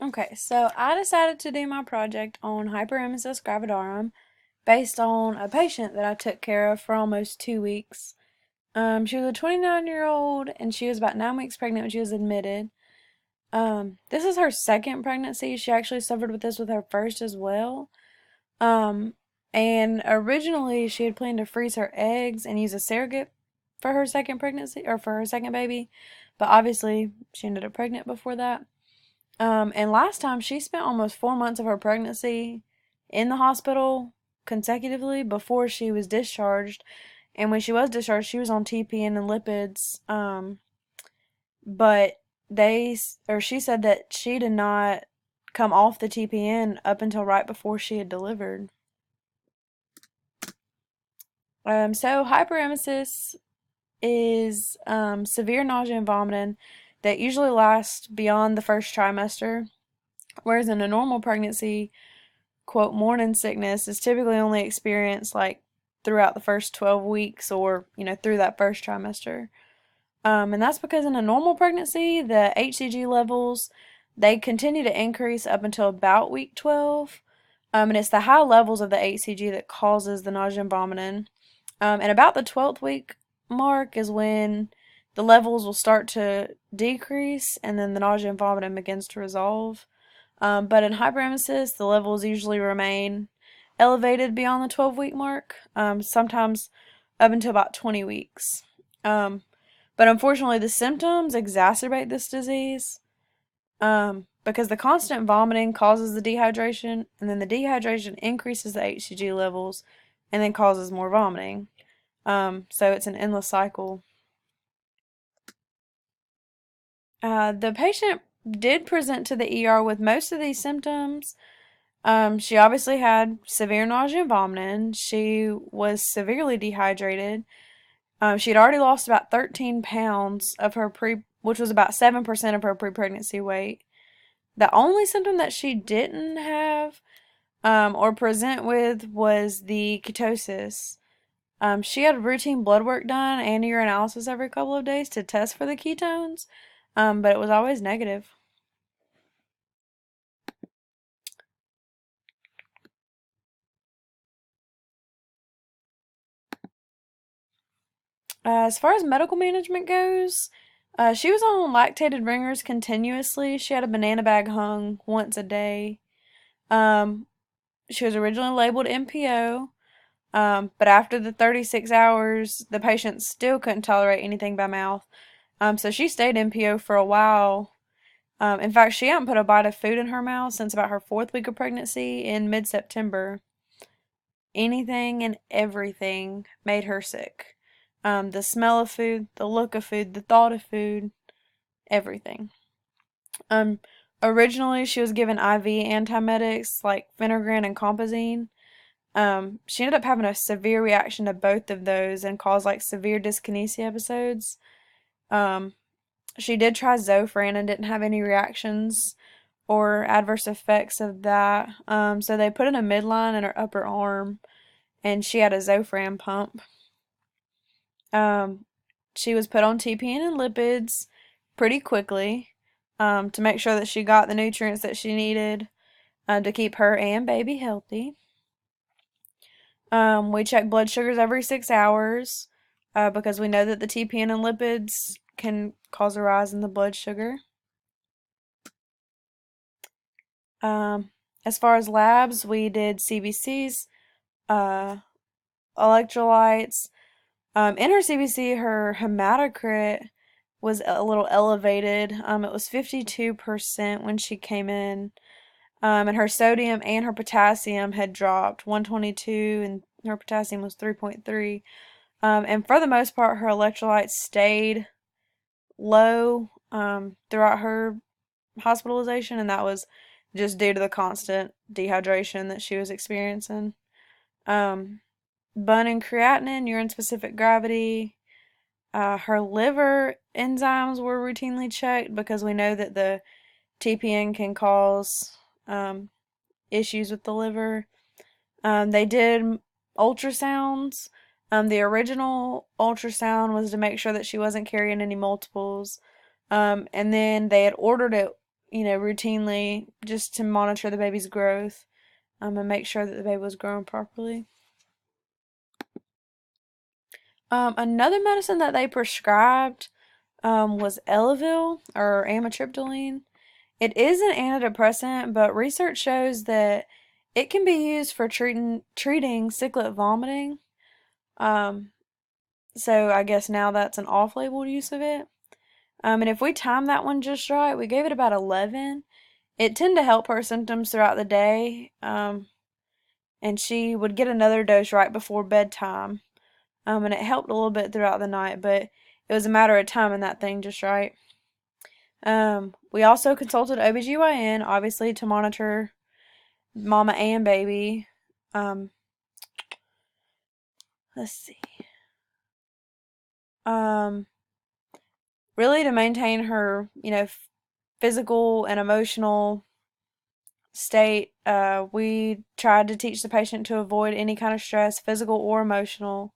Okay, so I decided to do my project on Hyperemesis gravidarum based on a patient that I took care of for almost 2 weeks. She was a 29-year-old and she was about 9 weeks pregnant when she was admitted. This is her second pregnancy. She actually suffered with this with her first as well. Um, and originally she had planned to freeze her eggs and use a surrogate for her second pregnancy or for her second baby, but obviously she ended up pregnant before that. And last time she spent almost 4 months of her pregnancy in the hospital consecutively before she was discharged. And when she was discharged, she was on TPN and lipids. But she said that she did not come off the TPN up until right before she had delivered. So hyperemesis is severe nausea and vomiting that usually lasts beyond the first trimester, whereas in a normal pregnancy, quote, morning sickness is typically only experienced like throughout the first 12 weeks or, through that first trimester. And that's because in a normal pregnancy, the HCG levels, they continue to increase up until about week 12. And it's the high levels of the HCG that causes the nausea and vomiting. And about the 12th week mark is when the levels will start to decrease and then the nausea and vomiting begins to resolve. But in hyperemesis, the levels usually remain elevated beyond the 12-week mark, sometimes up until about 20 weeks. But unfortunately, the symptoms exacerbate this disease because the constant vomiting causes the dehydration, and then the dehydration increases the HCG levels and then causes more vomiting. So it's an endless cycle. The patient did present to the ER with most of these symptoms. She obviously had severe nausea and vomiting. She was severely dehydrated. She had already lost about 13 pounds of her which was about 7% of her pre-pregnancy weight. The only symptom that she didn't have or present with was the ketosis. She had routine blood work done and urinalysis every couple of days to test for the ketones, but it was always negative. As far as medical management goes, she was on lactated ringers continuously. She had a banana bag hung once a day. Um, she was originally labeled NPO, but after the 36 hours, the patient still couldn't tolerate anything by mouth. So she stayed NPO for a while. In fact, she hadn't put a bite of food in her mouth since about her fourth week of pregnancy in mid September. Anything and everything made her sick. The smell of food, the look of food, the thought of food, everything. Um, Originally, she was given IV antiemetics like Phenergan and Compazine. She ended up having a severe reaction to both of those and caused like severe dyskinesia episodes. Um, she did try Zofran and didn't have any reactions or adverse effects of that. So they put in a midline in her upper arm and she had a Zofran pump. Um, she was put on TPN and lipids pretty quickly to make sure that she got the nutrients that she needed to keep her and baby healthy. We check blood sugars every 6 hours because we know that the TPN and lipids can cause a rise in the blood sugar. Um, as far as labs, we did CBCs, uh, electrolytes. In her CBC, her hematocrit was a little elevated. It was 52% when she came in. And her sodium and her potassium had dropped 122 and her potassium was 3.3. And for the most part, her electrolytes stayed low throughout her hospitalization, and that was just due to the constant dehydration that she was experiencing. Um, Bun and creatinine, urine specific gravity. Her liver enzymes were routinely checked because we know that the TPN can cause issues with the liver. They did ultrasounds. The original ultrasound was to make sure that she wasn't carrying any multiples. And then they had ordered it routinely just to monitor the baby's growth, and make sure that the baby was growing properly. Another medicine that they prescribed was Elavil or amitriptyline. It is an antidepressant, but research shows that it can be used for treating ciclet vomiting. Um, so I guess now that's an off-label use of it. And if we timed that one just right, we gave it about 11. It tended to help her symptoms throughout the day, and she would get another dose right before bedtime. And it helped a little bit throughout the night, but it was a matter of timing that thing just right. We also consulted OBGYN, obviously, to monitor mama and baby. Let's see. Really to maintain her, physical and emotional state. We tried to teach the patient to avoid any kind of stress, physical or emotional.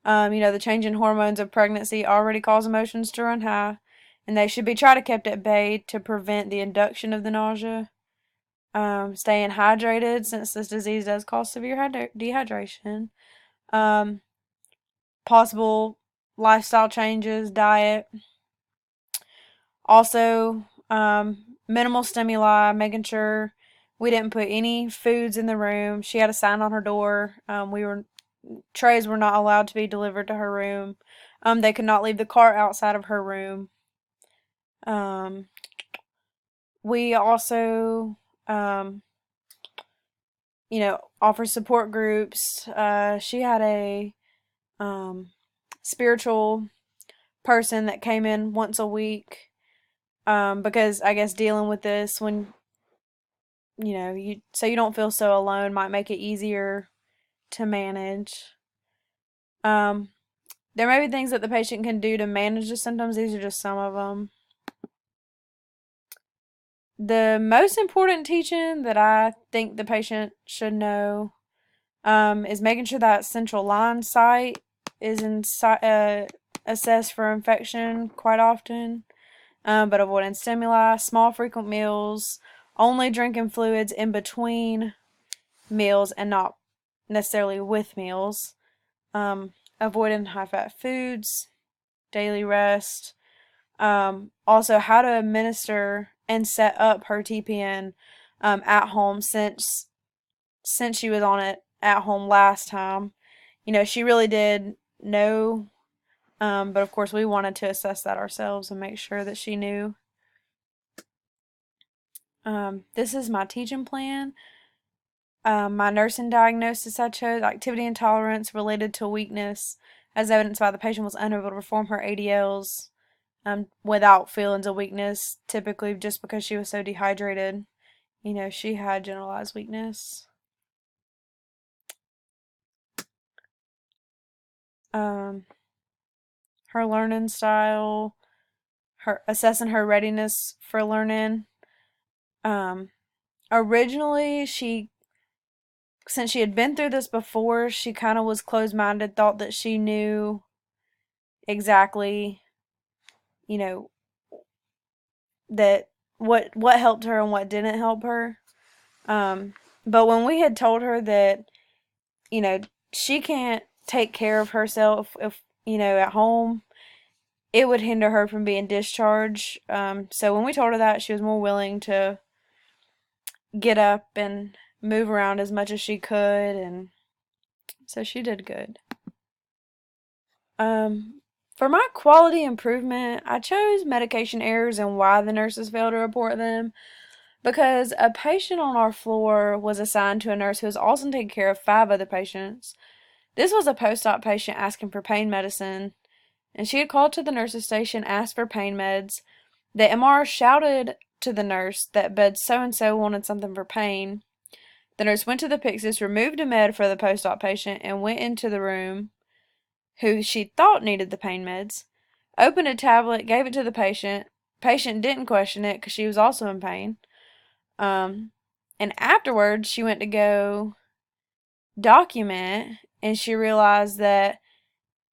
The change in hormones of pregnancy already cause emotions to run high, and they should be tried to kept at bay to prevent the induction of the nausea. Staying hydrated, since this disease does cause severe dehydration. Possible lifestyle changes, diet. Also, minimal stimuli, making sure we didn't put any foods in the room. She had a sign on her door. Trays were not allowed to be delivered to her room. They could not leave the cart outside of her room. We also, offer support groups. She had a spiritual person that came in once a week, because I guess dealing with this when so you don't feel so alone might make it easier to manage. There may be things that the patient can do to manage the symptoms. These are just some of them. The most important teaching that I think the patient should know is making sure that central line site is assessed for infection quite often, but avoiding stimuli, small frequent meals, only drinking fluids in between meals and not necessarily with meals, avoiding high-fat foods, daily rest, also how to administer and set up her TPN at home, since she was on it at home last time. She really did know, but of course we wanted to assess that ourselves and make sure that she knew. This is my teaching plan. My nursing diagnosis I chose activity intolerance related to weakness, as evidenced by the patient was unable to perform her ADLs without feelings of weakness, typically just because she was so dehydrated. She had generalized weakness. Her learning style, her assessing her readiness for learning. Originally, since she had been through this before, she kind of was closed-minded, thought that she knew exactly, that what helped her and what didn't help her. But when we had told her that, she can't take care of herself if, at home, it would hinder her from being discharged. So when we told her that, she was more willing to get up and move around as much as she could, and so she did good. For my quality improvement, I chose medication errors and why the nurses failed to report them, because a patient on our floor was assigned to a nurse who was also taking care of 5 other patients. This was a post-op patient asking for pain medicine, and she had called to the nurse's station, asked for pain meds. The MR shouted to the nurse that bed so-and-so wanted something for pain. The nurse went to the Pyxis, removed a med for the post-op patient, and went into the room, who she thought needed the pain meds, opened a tablet, gave it to the patient. Patient didn't question it because she was also in pain. And afterwards, she went to go document, and she realized that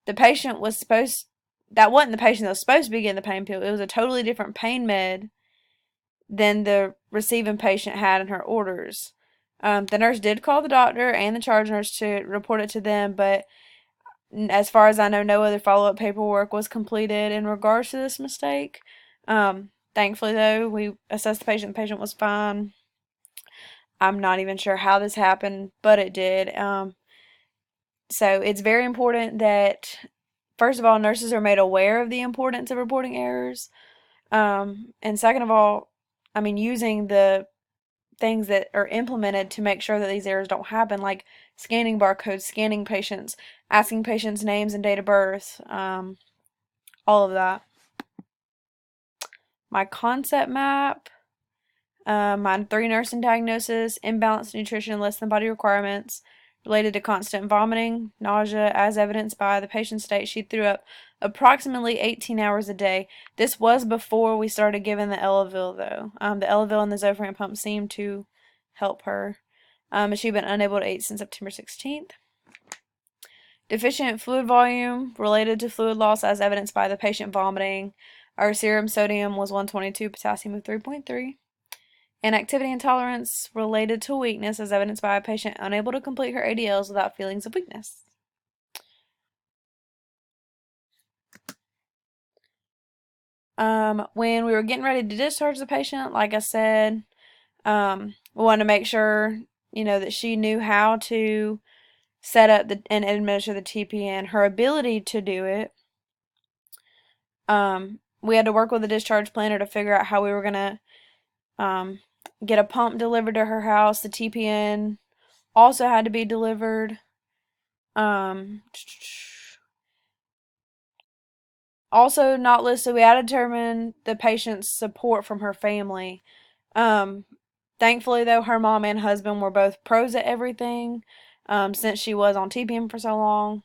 the patient was that wasn't the patient that was supposed to be getting the pain pill. It was a totally different pain med than the receiving patient had in her orders. The nurse did call the doctor and the charge nurse to report it to them, but as far as I know, no other follow-up paperwork was completed in regards to this mistake. Thankfully, though, we assessed the patient. The patient was fine. I'm not even sure how this happened, but it did. So it's very important that, first of all, nurses are made aware of the importance of reporting errors. And second of all, I mean, using the things that are implemented to make sure that these errors don't happen, like scanning barcodes, scanning patients, asking patients' names and date of birth, all of that. My concept map, my 3 nursing diagnoses: imbalanced nutrition, less than body requirements, related to constant vomiting, nausea, as evidenced by the patient's state. She threw up approximately 18 hours a day. This was before we started giving the Elavil, though. The Elavil and the Zofran pump seemed to help her. And she'd been unable to eat since September 16th. Deficient fluid volume related to fluid loss as evidenced by the patient vomiting. Our serum sodium was 122, potassium of 3.3. And activity intolerance related to weakness as evidenced by a patient unable to complete her ADLs without feelings of weakness. When we were getting ready to discharge the patient, like I said, we wanted to make sure, that she knew how to set up and administer the TPN, her ability to do it. We had to work with the discharge planner to figure out how we were going to get a pump delivered to her house. The TPN also had to be delivered. Also not listed, we had to determine the patient's support from her family. Thankfully, though, her mom and husband were both pros at everything, since she was on TPN for so long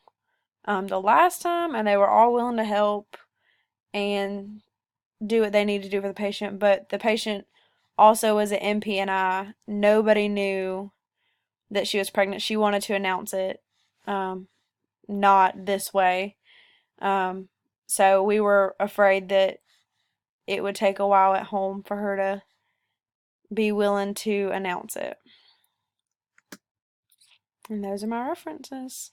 the last time, and they were all willing to help and do what they need to do for the patient. But the patient also was an MPNI. Nobody knew that she was pregnant. She wanted to announce it, not this way. So we were afraid that it would take a while at home for her to be willing to announce it. And those are my references.